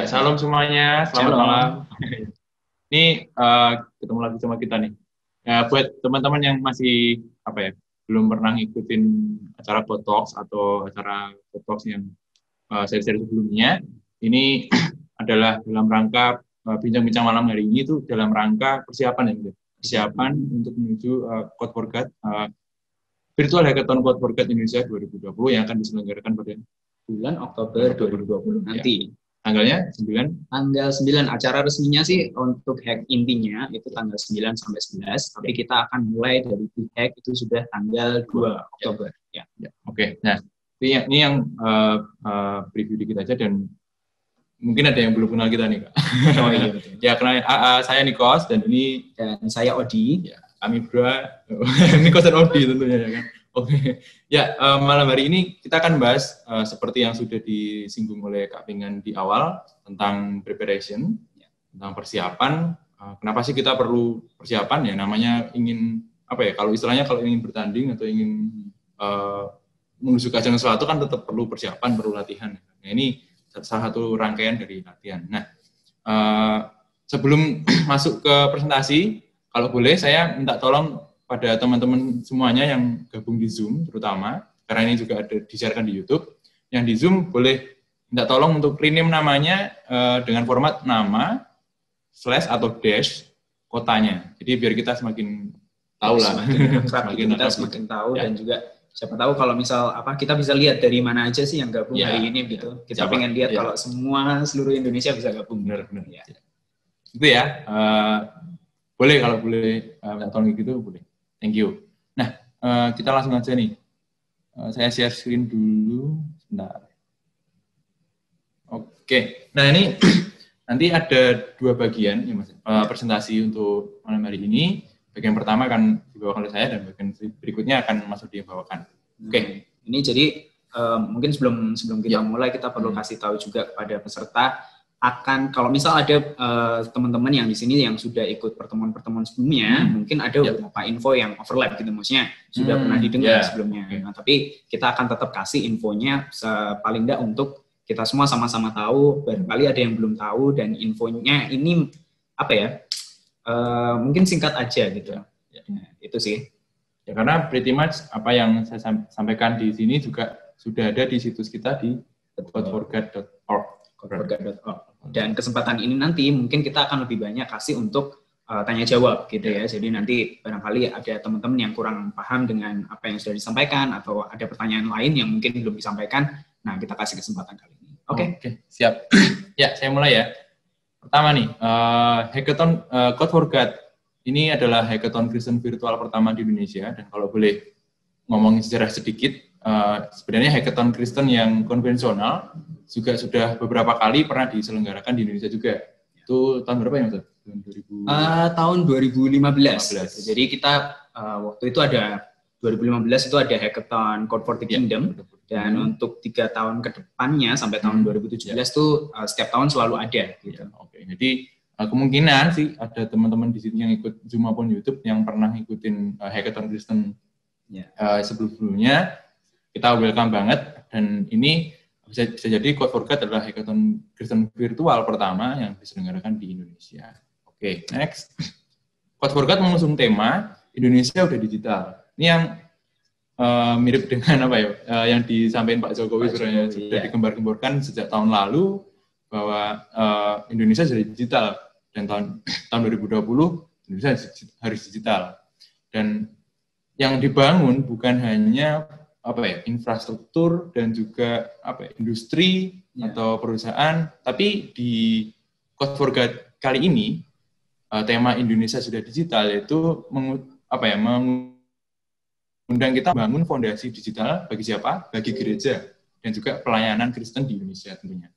salam semuanya, selamat Shalom. malam. Ini ketemu lagi sama kita nih. Buat teman-teman yang masih belum pernah ngikutin acara Potalks atau acara Potalks yang seri-seri sebelumnya, ini adalah dalam rangka bincang-bincang malam hari ini itu dalam rangka persiapan ya, persiapan untuk menuju Code for God, Virtual Hackathon Code for God Indonesia 2020 yang akan diselenggarakan pada bulan Oktober 2020 nanti. Ya. Tanggalnya 9? Tanggal 9, acara resminya sih untuk hack intinya itu tanggal 9 sampai 11, tapi kita akan mulai dari hack itu sudah tanggal 2 Oktober. Ya. Oke. Nah, ini yang preview dikit aja dan mungkin ada yang belum kenal kita nih, Kak. Oh iya betul. Ya, kenalin, saya Nikos dan saya Odi. Ya, kami berdua Nikos dan Odi tentunya ya kan. Oke, ya malam hari ini kita akan bahas seperti yang sudah disinggung oleh Kak Pingan di awal tentang preparation, tentang persiapan. Kenapa sih kita perlu persiapan ya? Namanya ingin kalau istilahnya kalau ingin bertanding atau ingin menuju ke ajang sesuatu kan tetap perlu persiapan, perlu latihan. Nah ini salah satu rangkaian dari latihan. Nah sebelum masuk ke presentasi, kalau boleh saya minta tolong pada teman-teman semuanya yang gabung di Zoom terutama, karena ini juga ada disiarkan di YouTube, yang di Zoom boleh minta tolong untuk rename namanya dengan format nama, / atau dash, kotanya. Jadi biar kita semakin tahu lah. Semakin tahu ya. Dan juga siapa tahu kalau misal kita bisa lihat dari mana aja sih yang gabung hari ini gitu. Kita pengen lihat kalau seluruh Indonesia bisa gabung. Benar. Ya. Itu ya. Boleh kalau boleh minta tolong gitu boleh. Thank you. Nah, kita langsung aja nih. Saya share screen dulu. Sebentar. Oke. Nah, ini nanti ada 2 bagian ya, Mas. Presentasi untuk malam hari ini. Bagian pertama akan dibawakan oleh saya dan bagian berikutnya akan masuk dibawakan. Oke. Ini jadi mungkin sebelum kita mulai kita perlu kasih tahu juga kepada peserta kalau misal ada teman-teman yang di sini yang sudah ikut pertemuan-pertemuan sebelumnya, mungkin ada beberapa info yang overlap gitu, maksudnya sudah pernah didengar sebelumnya. Nah, tapi kita akan tetap kasih infonya paling enggak untuk kita semua sama-sama tahu, barangkali ada yang belum tahu dan infonya ini mungkin singkat aja gitu. Nah, itu sih. Ya, karena pretty much apa yang saya sampaikan di sini juga sudah ada di situs kita di codeforgod.org. Dan kesempatan ini nanti mungkin kita akan lebih banyak kasih untuk tanya jawab gitu ya. Jadi nanti barangkali ada teman-teman yang kurang paham dengan apa yang sudah disampaikan atau ada pertanyaan lain yang mungkin belum disampaikan. Nah, kita kasih kesempatan kali ini. Oke, siap. Ya, saya mulai ya. Pertama nih, hackathon Code for God. Ini adalah hackathon Kristen virtual pertama di Indonesia dan kalau boleh ngomongin sejarah sedikit, sebenarnya hackathon Kristen yang konvensional juga sudah beberapa kali pernah diselenggarakan di Indonesia juga. Itu tahun berapa ya, Mas? Tahun 2015. Jadi kita waktu itu ada 2015 itu ada hackathon Code for the Kingdom dan untuk 3 tahun ke depannya sampai tahun 2017 tuh setiap tahun selalu ada gitu. Oke. Jadi kemungkinan sih ada teman-teman di sini yang ikut Zoom maupun YouTube yang pernah ngikutin hackathon Kristen sebelumnya. Kita welcome banget dan ini bisa jadi Code for God adalah hackathon Kristen virtual pertama yang diselenggarakan di Indonesia. Oke, next. Code for God mengusung tema Indonesia udah digital. Ini yang mirip dengan yang disampaikan Pak Jokowi sebenarnya sudah digembar-gemborkan sejak tahun lalu bahwa Indonesia sudah digital dan tahun 2020 Indonesia harus digital. Dan yang dibangun bukan hanya infrastruktur dan juga industri atau perusahaan, tapi di Code for God kali ini tema Indonesia sudah digital yaitu mengundang kita bangun fondasi digital bagi siapa? Bagi gereja dan juga pelayanan Kristen di Indonesia tentunya.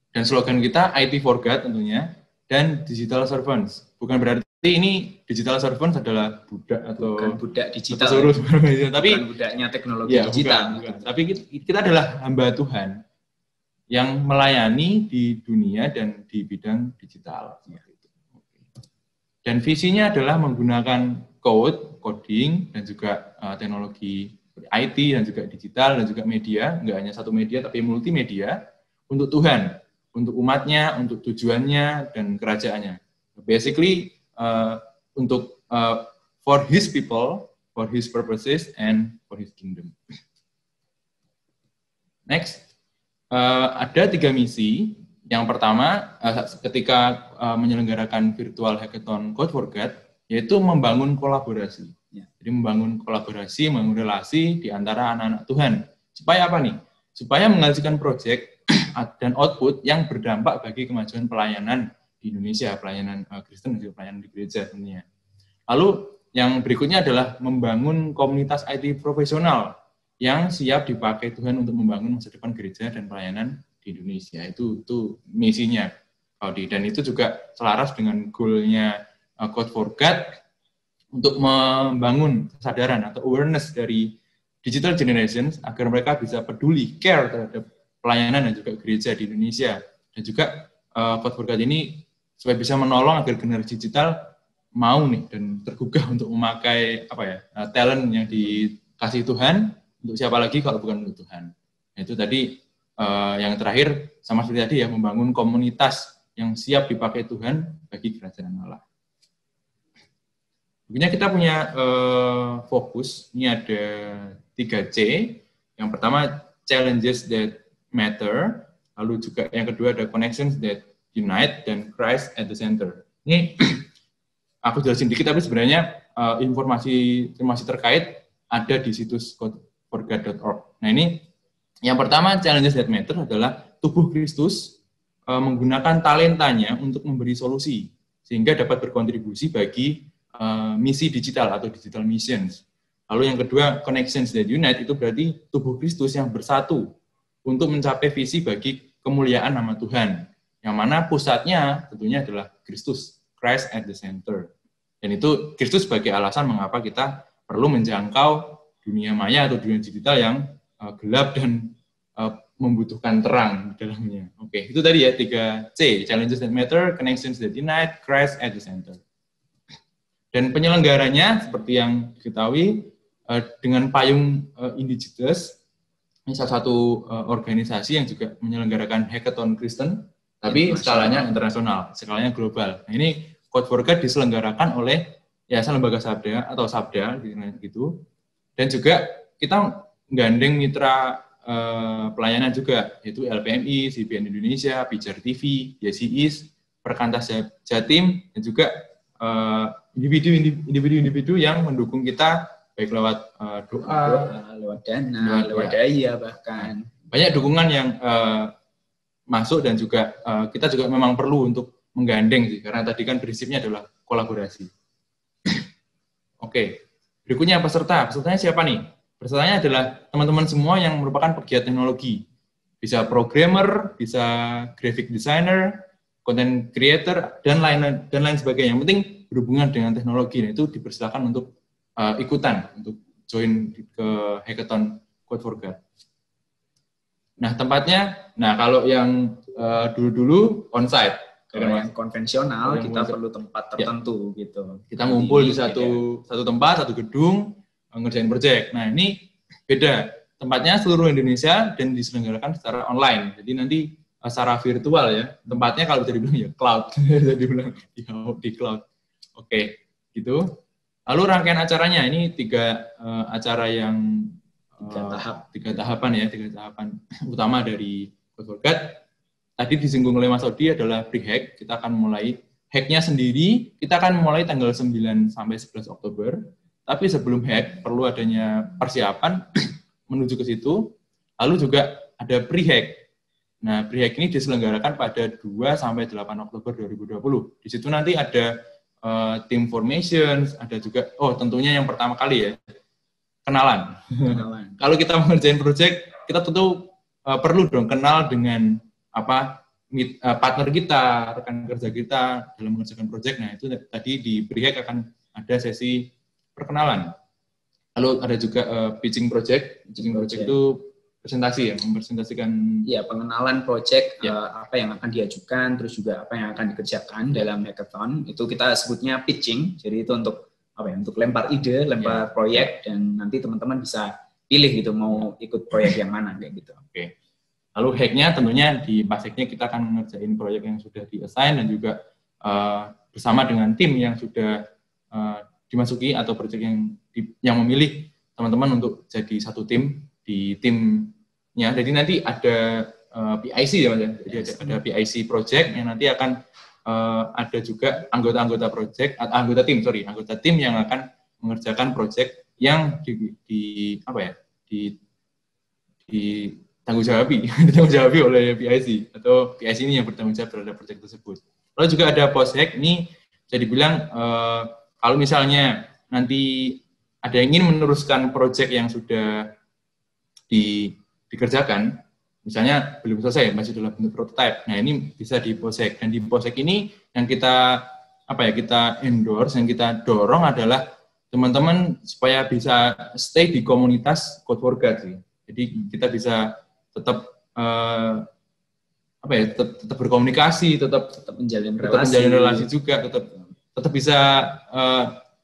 Dan slogan kita IT for God tentunya dan Digital Servants. Bukan berarti ini Digital Servants adalah budak atau bukan budak digital, tapi bukan budaknya teknologi digital. Bukan. Tapi kita adalah hamba Tuhan yang melayani di dunia dan di bidang digital. Dan visinya adalah menggunakan coding dan juga teknologi IT dan juga digital dan juga media, nggak hanya satu media tapi multimedia untuk Tuhan, untuk umatnya, untuk tujuannya dan kerajaannya. Basically for his people, for his purposes and for his kingdom. Next, ada 3 misi. Yang pertama, ketika menyelenggarakan virtual hackathon Code for God, yaitu membangun kolaborasi. Jadi membangun kolaborasi, membangun relasi di antara anak-anak Tuhan. Supaya apa nih? Supaya menghasilkan proyek dan output yang berdampak bagi kemajuan pelayanan di Indonesia, pelayanan Kristen dan juga pelayanan di gereja tentunya. Lalu yang berikutnya adalah membangun komunitas IT profesional yang siap dipakai Tuhan untuk membangun masa depan gereja dan pelayanan di Indonesia. Itu misinya, Audi. Dan itu juga selaras dengan goal-nya Code for God untuk membangun kesadaran atau awareness dari digital generations agar mereka bisa peduli, care terhadap pelayanan dan juga gereja di Indonesia. Dan juga Code for God ini supaya bisa menolong agar generasi digital mau nih dan tergugah untuk memakai talent yang dikasih Tuhan untuk siapa lagi kalau bukan untuk Tuhan. Nah, itu tadi yang terakhir sama seperti tadi ya, membangun komunitas yang siap dipakai Tuhan bagi kerajaan Allah. Begini kita punya fokus, ini ada 3C. Yang pertama, challenges that matter. Lalu juga yang kedua ada connections that unite, dan Christ at the center. Ini aku jelasin dikit, tapi sebenarnya informasi terkait ada di situs codeforgod.org. Nah ini, yang pertama, challenges that matter adalah tubuh Kristus menggunakan talentanya untuk memberi solusi, sehingga dapat berkontribusi bagi misi digital atau digital missions. Lalu yang kedua, connections that unite, itu berarti tubuh Kristus yang bersatu untuk mencapai visi bagi kemuliaan nama Tuhan, yang mana pusatnya tentunya adalah Kristus, Christ at the center. Dan itu Kristus sebagai alasan mengapa kita perlu menjangkau dunia maya atau dunia digital yang gelap dan membutuhkan terang di dalamnya. Oke, itu tadi ya 3C, challenges that matter, connections that unite, Christ at the center. Dan penyelenggaranya seperti yang diketahui dengan payung Indigitus, ini salah satu organisasi yang juga menyelenggarakan hackathon Kristen, tapi skalanya internasional, skalanya global. Nah, ini Code for God diselenggarakan oleh Yayasan Lembaga Sabda atau Sabda gitu. Dan juga kita gandeng mitra pelayanan juga, yaitu LPMI, CBN Indonesia, Pijar TV, YCIS, Perkantas Jatim, dan juga individu yang mendukung kita baik lewat doa, lewat dana, lewat daya bahkan. Banyak dukungan yang masuk, dan juga kita juga memang perlu untuk menggandeng sih, karena tadi kan prinsipnya adalah kolaborasi. Oke, berikutnya peserta. Pesertanya siapa nih? Pesertanya adalah teman-teman semua yang merupakan pegiat teknologi. Bisa programmer, bisa graphic designer, content creator, dan lain sebagainya. Yang penting berhubungan dengan teknologi. Nah, itu dipersilakan untuk ikutan, untuk join ke hackathon Code for God. Nah, tempatnya, kalau yang dulu-dulu on-site. Kalau yang konvensional, kita perlu tempat tertentu gitu. Kita ngumpul di satu tempat, satu gedung, ngerjain proyek. Nah, ini beda. Tempatnya seluruh Indonesia dan diselenggarakan secara online. Jadi nanti secara virtual ya. Tempatnya kalau bisa dibilang ya cloud. Bisa dibilang di cloud. Oke, gitu. Lalu rangkaian acaranya, ini 3 acara yang 3 tahapan utama dari Code for God. Tadi disinggung oleh Mas Odi adalah pre-hack. Kita akan mulai hacknya sendiri, kita akan mulai tanggal 9 sampai 11 Oktober. Tapi sebelum hack, perlu adanya persiapan menuju ke situ. Lalu juga ada pre-hack. Nah, pre-hack ini diselenggarakan pada 2 sampai 8 Oktober 2020. Di situ nanti ada team formations, ada juga, tentunya yang pertama kali ya, kenalan. Kalau kita mengerjain project, kita tentu perlu dong kenal dengan partner kita, rekan kerja kita dalam mengerjakan project. Nah, itu tadi di pre-hack akan ada sesi perkenalan. Lalu ada juga pitching project. Pitching project itu presentasi ya, mempresentasikan pengenalan project, apa yang akan diajukan, terus juga apa yang akan dikerjakan dalam hackathon. Itu kita sebutnya pitching. Jadi itu untuk untuk lempar ide, lempar proyek, dan nanti teman-teman bisa pilih gitu mau ikut proyek yang mana kayak gitu. Oke. Lalu hacknya tentunya di pas hacknya kita akan mengerjain proyek yang sudah di-assign dan juga bersama dengan tim yang sudah dimasuki atau proyek yang memilih teman-teman untuk jadi satu tim di timnya. Jadi nanti ada PIC ya Mas. Jadi ada PIC project yang nanti akan ada juga anggota anggota tim yang akan mengerjakan project yang ditanggung jawabi oleh PIC atau PIC ini yang bertanggung jawab terhadap proyek tersebut. Lalu juga ada post hack ini bisa dibilang kalau misalnya nanti ada yang ingin meneruskan proyek yang sudah dikerjakan, misalnya belum selesai masih dalam bentuk prototype. Nah, ini bisa di post hack, dan di post hack ini yang kita endorse, yang kita dorong adalah teman-teman supaya bisa stay di komunitas Code for God sih. Jadi kita bisa tetap tetap berkomunikasi, tetap menjalin relasi juga, tetap bisa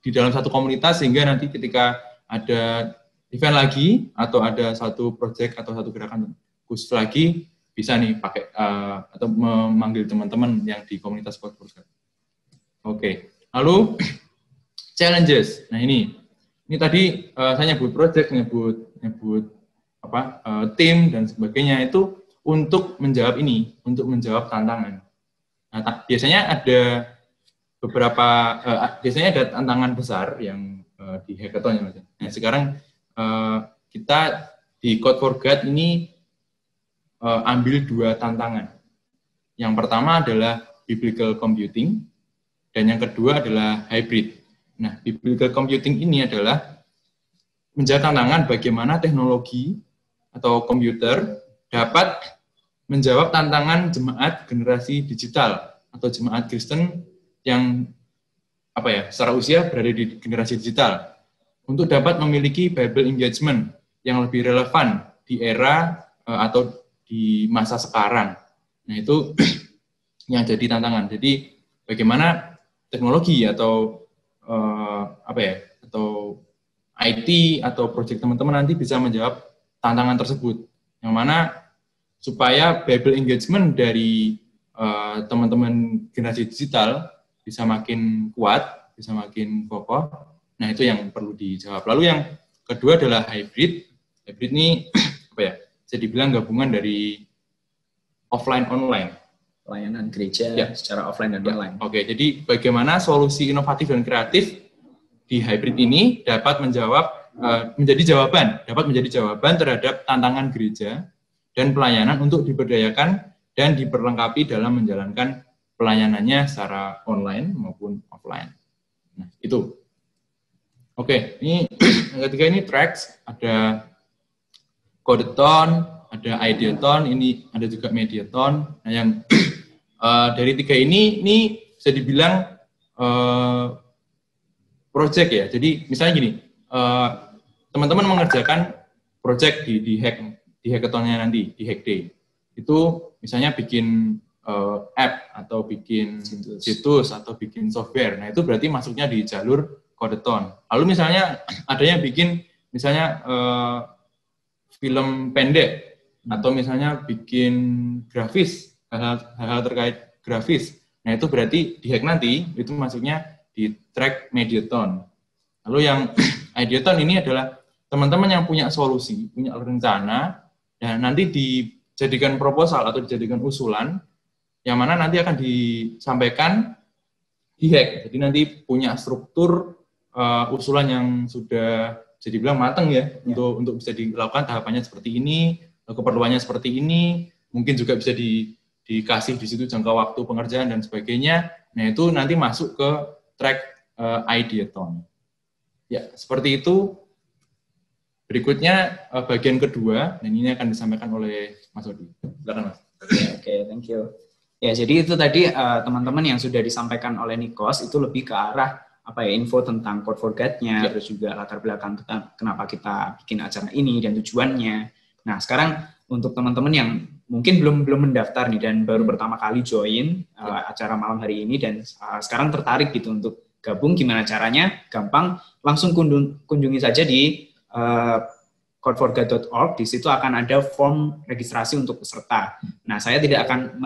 di dalam satu komunitas, sehingga nanti ketika ada event lagi atau ada satu project atau satu gerakan khusus lagi, bisa nih pakai atau memanggil teman-teman yang di komunitas Code for God. Oke, lalu challenges. Nah, ini tadi saya nyebut project, nyebut tim dan sebagainya, itu untuk menjawab tantangan. Nah, biasanya ada tantangan besar yang di hackathon ya Mas. Nah, sekarang kita di Code for God ini ambil 2 tantangan. Yang pertama adalah biblical computing dan yang kedua adalah hybrid. Nah, biblical computing ini adalah menjadi tantangan bagaimana teknologi atau komputer dapat menjawab tantangan jemaat generasi digital atau jemaat Kristen yang secara usia berada di generasi digital untuk dapat memiliki Bible engagement yang lebih relevan di era atau di masa sekarang. Nah, itu yang jadi tantangan. Jadi bagaimana teknologi atau atau IT atau proyek teman-teman nanti bisa menjawab tantangan tersebut, yang mana supaya Bible engagement dari teman-teman generasi digital bisa makin kuat, bisa makin kokoh. Nah, itu yang perlu dijawab. Lalu yang kedua adalah hybrid. Hybrid ini bisa dibilang gabungan dari offline online. Pelayanan gereja secara offline dan online. Oke, jadi bagaimana solusi inovatif dan kreatif di hybrid ini dapat menjadi jawaban terhadap tantangan gereja dan pelayanan untuk diberdayakan dan diperlengkapi dalam menjalankan pelayanannya secara online maupun offline. Nah, itu. Oke, ini yang ketiga ini tracks, ada Codeathon, ada Ideathon, ini ada juga Mediathon. Nah, yang dari 3 ini bisa dibilang project ya. Jadi misalnya gini, teman-teman mengerjakan project di hackathonnya nanti, di hack day. Itu misalnya bikin app atau bikin situs atau bikin software. Nah, itu berarti masuknya di jalur Codeathon. Lalu misalnya ada yang bikin misalnya film pendek atau misalnya bikin grafis, hal-hal terkait grafis. Nah, itu berarti di hack nanti itu masuknya di track Mediathon. Lalu yang Ideathon ini adalah teman-teman yang punya solusi, punya rencana, dan nanti dijadikan proposal atau dijadikan usulan, yang mana nanti akan disampaikan di hack. Jadi nanti punya struktur usulan yang sudah bisa dibilang matang ya, untuk bisa dilakukan tahapannya seperti ini, keperluannya seperti ini, mungkin juga bisa dikasih di situ jangka waktu pengerjaan dan sebagainya. Nah, itu nanti masuk ke track Ideathon. Ya, seperti itu. Berikutnya bagian kedua, dan ini akan disampaikan oleh Mas Odi. Silakan, Mas. Oke, thank you. Ya, jadi itu tadi teman-teman yang sudah disampaikan oleh Nikos itu lebih ke arah info tentang Code for God-nya, terus juga latar belakang kenapa kita bikin acara ini dan tujuannya. Nah, sekarang untuk teman-teman yang mungkin belum mendaftar nih dan baru pertama kali join acara malam hari ini dan sekarang tertarik gitu untuk gabung, gimana caranya? Gampang, langsung kunjungi saja di codeforgat.org, di situ akan ada form registrasi untuk peserta. Nah, saya tidak akan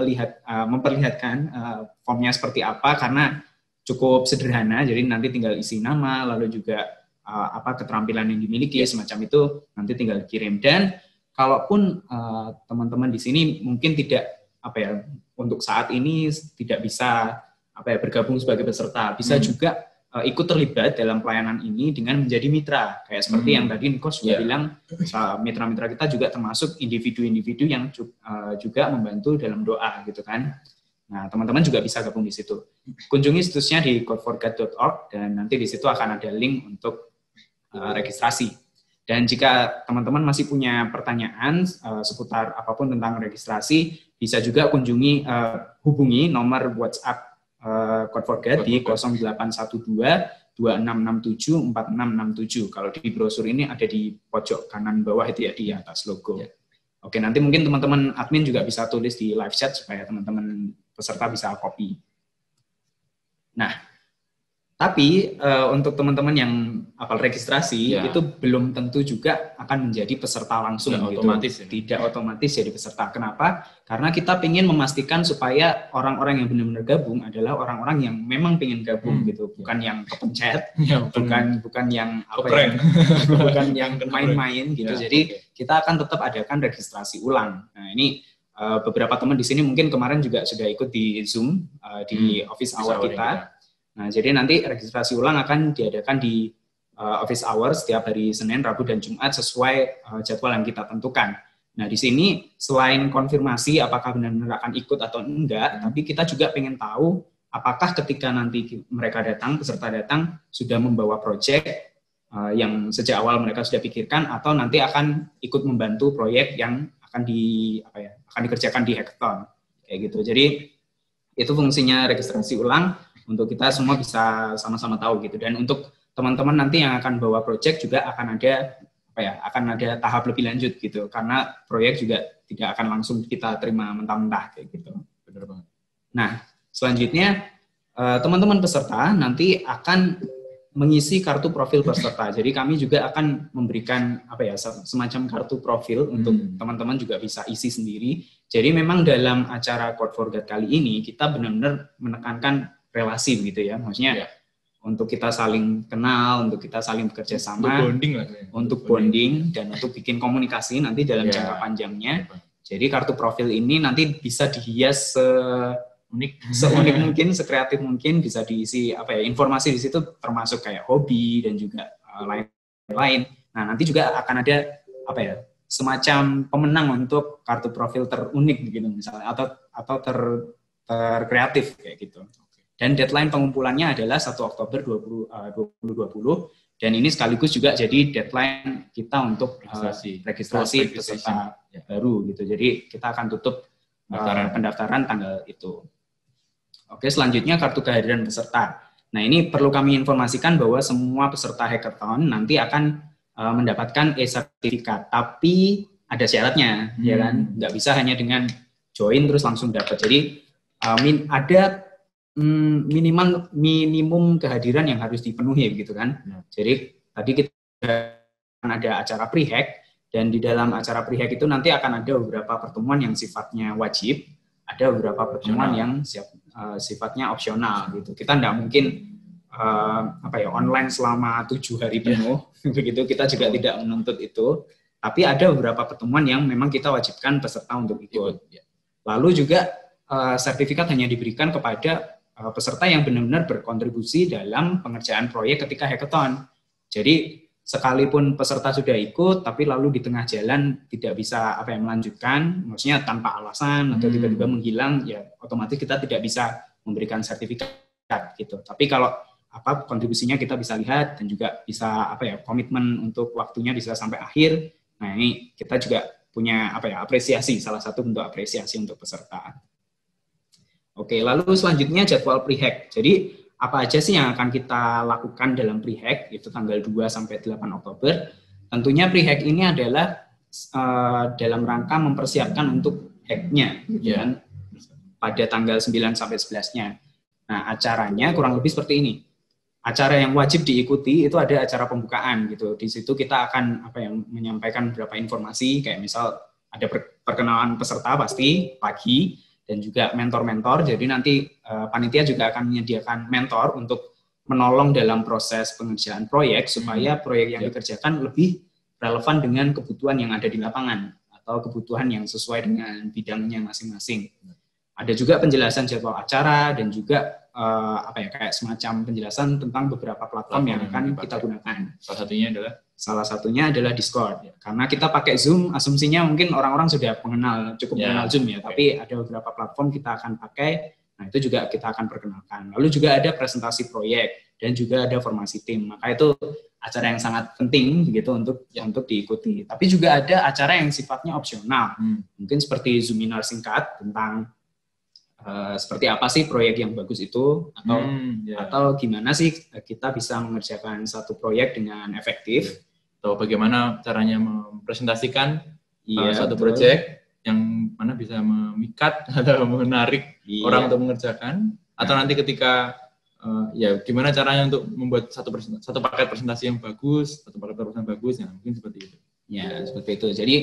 memperlihatkan formnya seperti apa karena cukup sederhana. Jadi nanti tinggal isi nama, lalu juga keterampilan yang dimiliki, semacam itu nanti tinggal kirim. Dan kalaupun teman-teman di sini mungkin tidak untuk saat ini tidak bisa bergabung sebagai peserta, bisa juga ikut terlibat dalam pelayanan ini dengan menjadi mitra. Kayak seperti yang tadi Niko sudah bilang, mitra-mitra kita juga termasuk individu-individu yang juga membantu dalam doa gitu kan. Nah, teman-teman juga bisa gabung di situ. Kunjungi situsnya di codeforgat.org dan nanti di situ akan ada link untuk registrasi. Dan jika teman-teman masih punya pertanyaan seputar apapun tentang registrasi, bisa juga hubungi nomor WhatsApp Codeforgat di 0812-2667-4667. Kalau di brosur ini ada di pojok kanan bawah itu ya, di atas logo. Oke, nanti mungkin teman-teman admin juga bisa tulis di live chat supaya teman-teman peserta bisa copy. Nah, tapi untuk teman-teman yang apal registrasi itu belum tentu juga akan menjadi peserta langsung gitu. Otomatis tidak otomatis jadi peserta. Kenapa? Karena kita ingin memastikan supaya orang-orang yang benar-benar gabung adalah orang-orang yang memang ingin gabung gitu, bukan yang kepencet, bukan yang bukan yang main-main gitu. Jadi kita akan tetap adakan registrasi ulang. Nah, ini beberapa teman di sini mungkin kemarin juga sudah ikut di Zoom di office hour kita. Nah, jadi nanti registrasi ulang akan diadakan di office hours setiap hari Senin, Rabu, dan Jumat sesuai jadwal yang kita tentukan. Nah, di sini selain konfirmasi apakah benar-benar akan ikut atau enggak, tapi kita juga pengen tahu apakah ketika nanti mereka datang, peserta datang, sudah membawa proyek yang sejak awal mereka sudah pikirkan, atau nanti akan ikut membantu proyek yang akan dikerjakan di hackathon. Kayak gitu. Jadi, itu fungsinya registrasi ulang, untuk kita semua bisa sama-sama tahu gitu. Dan untuk teman-teman nanti yang akan bawa proyek juga akan ada tahap lebih lanjut gitu, karena proyek juga tidak akan langsung kita terima mentah-mentah kayak gitu. Benar banget. Nah, selanjutnya teman-teman peserta nanti akan mengisi kartu profil peserta. Jadi kami juga akan memberikan semacam kartu profil untuk teman-teman juga bisa isi sendiri. Jadi memang dalam acara Codeforgat kali ini kita benar-benar menekankan relasi begitu ya, maksudnya untuk kita saling kenal, untuk kita saling bekerja sama, untuk bonding dan untuk bikin komunikasi nanti dalam jangka panjangnya. Jadi kartu profil ini nanti bisa dihias seunik mungkin, sekreatif mungkin, bisa diisi informasi di situ termasuk kayak hobi dan juga lain-lain. Nah, nanti juga akan ada semacam pemenang untuk kartu profil terunik gitu misalnya, atau terkreatif kayak gitu. Dan deadline pengumpulannya adalah 1 Oktober 2020, dan ini sekaligus juga jadi deadline kita untuk registrasi peserta baru gitu. Jadi kita akan tutup pendaftaran tanggal itu. Oke, selanjutnya kartu kehadiran peserta. Nah, ini perlu kami informasikan bahwa semua peserta hackathon nanti akan mendapatkan e-sertifikat, tapi ada syaratnya, ya kan? Nggak bisa hanya dengan join terus langsung dapat. Jadi ada minimum kehadiran yang harus dipenuhi gitu kan. Jadi tadi kita akan ada acara pre-hack, dan di dalam acara pre-hack itu nanti akan ada beberapa pertemuan yang sifatnya wajib, ada beberapa pertemuan yang sifatnya opsional gitu. Kita tidak mungkin online selama 7 hari penuh begitu, kita juga tidak menuntut itu, tapi ada beberapa pertemuan yang memang kita wajibkan peserta untuk ikut. Lalu juga sertifikat hanya diberikan kepada peserta yang benar-benar berkontribusi dalam pengerjaan proyek ketika hackathon. Jadi sekalipun peserta sudah ikut, tapi lalu di tengah jalan tidak bisa melanjutkan, maksudnya tanpa alasan atau tiba-tiba menghilang, ya otomatis kita tidak bisa memberikan sertifikat gitu. Tapi kalau kontribusinya kita bisa lihat dan juga bisa komitmen untuk waktunya bisa sampai akhir. Nah, ini kita juga punya apresiasi, salah satu bentuk apresiasi untuk peserta. Oke, lalu selanjutnya jadwal pre-hack. Jadi apa aja sih yang akan kita lakukan dalam pre-hack, itu tanggal 2 sampai 8 Oktober. Tentunya pre-hack ini adalah dalam rangka mempersiapkan untuk hack-nya, kan? Pada tanggal 9 sampai 11-nya. Nah, acaranya kurang lebih seperti ini. acara yang wajib diikuti itu ada acara pembukaan gitu. Di situ kita akan menyampaikan beberapa informasi, kayak misal ada perkenalan peserta pasti pagi, dan juga mentor-mentor. Jadi nanti panitia juga akan menyediakan mentor untuk menolong dalam proses pengerjaan proyek supaya proyek yang dikerjakan lebih relevan dengan kebutuhan yang ada di lapangan atau kebutuhan yang sesuai dengan bidangnya masing-masing. Ada juga penjelasan jadwal acara dan juga kayak semacam penjelasan tentang beberapa platform yang akan kita gunakan. Salah satunya adalah Discord. Karena kita pakai Zoom, asumsinya mungkin orang-orang sudah cukup mengenal Zoom ya, tapi ada beberapa platform kita akan pakai. Nah, itu juga kita akan perkenalkan. Lalu juga ada presentasi proyek dan juga ada formasi tim. Maka itu acara yang sangat penting begitu untuk diikuti. Tapi juga ada acara yang sifatnya opsional. Mungkin seperti Zoominar singkat tentang seperti apa sih proyek yang bagus itu, atau gimana sih kita bisa mengerjakan satu proyek dengan efektif, atau bagaimana caranya mempresentasikan satu proyek yang mana bisa memikat atau menarik orang untuk mengerjakan, atau nanti ketika gimana caranya untuk membuat satu paket presentasi yang bagus, satu paket presentasi yang bagus, mungkin seperti itu. Ya, seperti itu. Jadi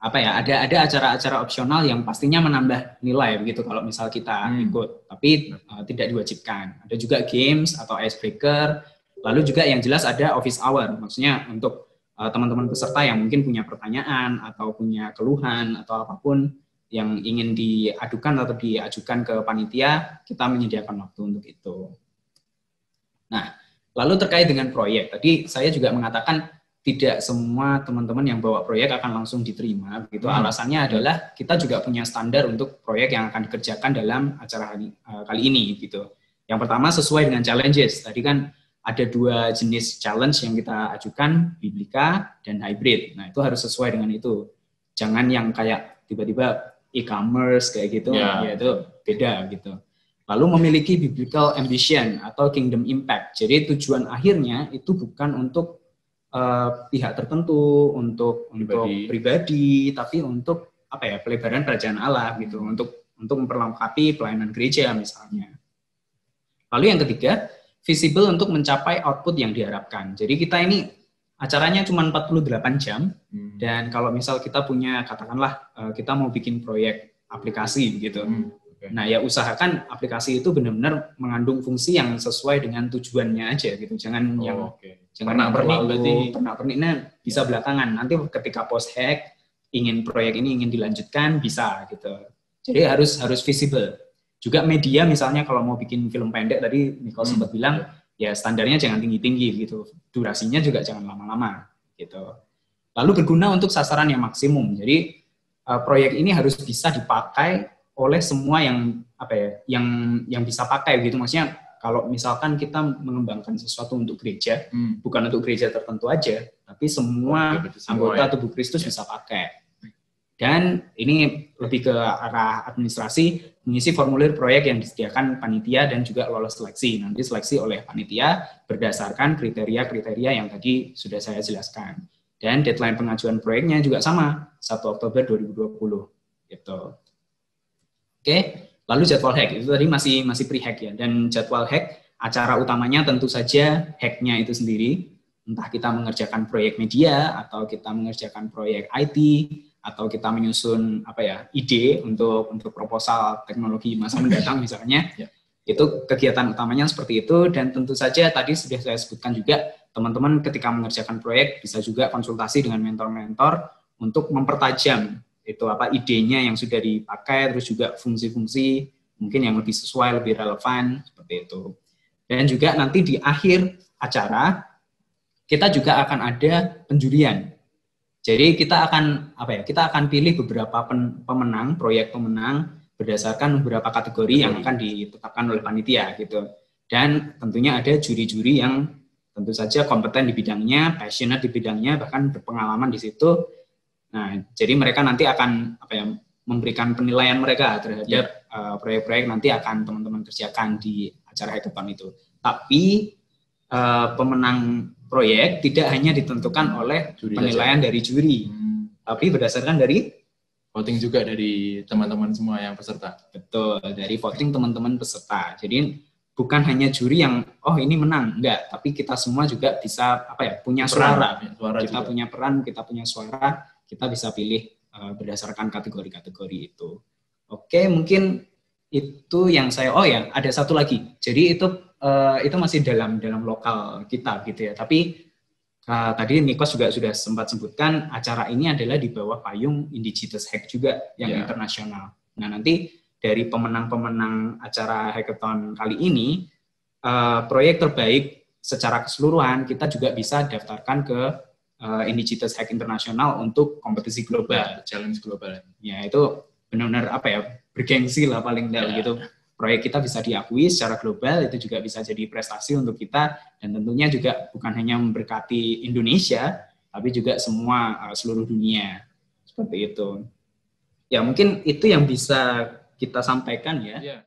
ada acara-acara opsional yang pastinya menambah nilai begitu kalau misal kita ikut, tapi tidak diwajibkan. Ada juga games atau icebreaker, lalu juga yang jelas ada office hour, maksudnya untuk teman-teman peserta yang mungkin punya pertanyaan atau punya keluhan atau apapun yang ingin diadukan atau diajukan ke panitia, kita menyediakan waktu untuk itu. Nah, lalu terkait dengan proyek, tadi saya juga mengatakan tidak semua teman-teman yang bawa proyek akan langsung diterima. Begitu. Alasannya adalah kita juga punya standar untuk proyek yang akan dikerjakan dalam acara kali ini. Gitu. Yang pertama sesuai dengan challenges. Tadi kan ada 2 jenis challenge yang kita ajukan, biblika dan hybrid. Nah itu harus sesuai dengan itu. Jangan yang kayak tiba-tiba e-commerce kayak gitu, ya itu beda gitu. Lalu memiliki biblical ambition atau kingdom impact. Jadi tujuan akhirnya itu bukan untuk pihak tertentu, untuk pribadi, tapi untuk pelebaran kerajaan Allah gitu, untuk memperlengkapi pelayanan gereja misalnya. Lalu yang ketiga, visible untuk mencapai output yang diharapkan. Jadi kita ini acaranya cuma 48 jam, dan kalau misal kita punya, katakanlah kita mau bikin proyek aplikasi gitu. Nah ya usahakan aplikasi itu benar-benar mengandung fungsi yang sesuai dengan tujuannya aja gitu. Jangan jangan pernik-perniknya bisa belakangan. Nanti ketika post hack proyek ini ingin dilanjutkan bisa gitu. Jadi harus visible. Juga media misalnya kalau mau bikin film pendek tadi Nicole sempat bilang ya standarnya jangan tinggi-tinggi gitu. Durasinya juga jangan lama-lama gitu. Lalu berguna untuk sasaran yang maksimum. Jadi proyek ini harus bisa dipakai oleh semua yang yang bisa pakai gitu. Maksudnya kalau misalkan kita mengembangkan sesuatu untuk gereja, bukan untuk gereja tertentu aja, tapi semua anggota tubuh Kristus bisa pakai. Dan ini lebih ke arah administrasi, mengisi formulir proyek yang disediakan panitia dan juga lolos seleksi. Nanti seleksi oleh panitia berdasarkan kriteria-kriteria yang tadi sudah saya jelaskan. Dan deadline pengajuan proyeknya juga sama, 1 Oktober 2020 gitu. Oke, lalu jadwal hack itu tadi masih pre-hack ya, dan jadwal hack acara utamanya tentu saja hacknya itu sendiri, entah kita mengerjakan proyek media atau kita mengerjakan proyek IT atau kita menyusun ide untuk proposal teknologi masa mendatang misalnya, itu kegiatan utamanya seperti itu. Dan tentu saja tadi sudah saya sebutkan juga teman-teman ketika mengerjakan proyek bisa juga konsultasi dengan mentor-mentor untuk mempertajam itu idenya yang sudah dipakai, terus juga fungsi-fungsi mungkin yang lebih sesuai, lebih relevan seperti itu. Dan juga nanti di akhir acara kita juga akan ada penjurian. Jadi kita akan pilih beberapa proyek pemenang berdasarkan beberapa kategori yang akan ditetapkan oleh panitia gitu. Dan tentunya ada juri-juri yang tentu saja kompeten di bidangnya, passionate di bidangnya, bahkan berpengalaman di situ. Nah, jadi mereka nanti akan memberikan penilaian mereka terhadap proyek-proyek nanti akan teman-teman kerjakan di acara hackathon itu. Tapi pemenang proyek tidak hanya ditentukan oleh penilaian dari juri, tapi berdasarkan dari voting juga dari teman-teman semua yang peserta. Betul, dari voting teman-teman peserta. Jadi bukan hanya juri yang ini menang, enggak, tapi kita semua juga bisa punya suara. Kita juga punya peran, kita punya suara, kita bisa pilih berdasarkan kategori-kategori itu. Oke, mungkin itu yang saya ada satu lagi. Jadi itu masih dalam lokal kita gitu ya. Tapi tadi Nikos juga sudah sempat sebutkan acara ini adalah di bawah payung Indigenous Hack juga yang internasional. Nah, nanti dari pemenang-pemenang acara hackathon kali ini, proyek terbaik secara keseluruhan kita juga bisa daftarkan ke Indigenous Hack Internasional untuk kompetisi global, challenge global. Ya, itu benar-benar bergengsi lah paling tidak gitu. Proyek kita bisa diakui secara global, itu juga bisa jadi prestasi untuk kita, dan tentunya juga bukan hanya memberkati Indonesia, tapi juga seluruh dunia. Seperti itu. Ya, mungkin itu yang bisa kita sampaikan ya.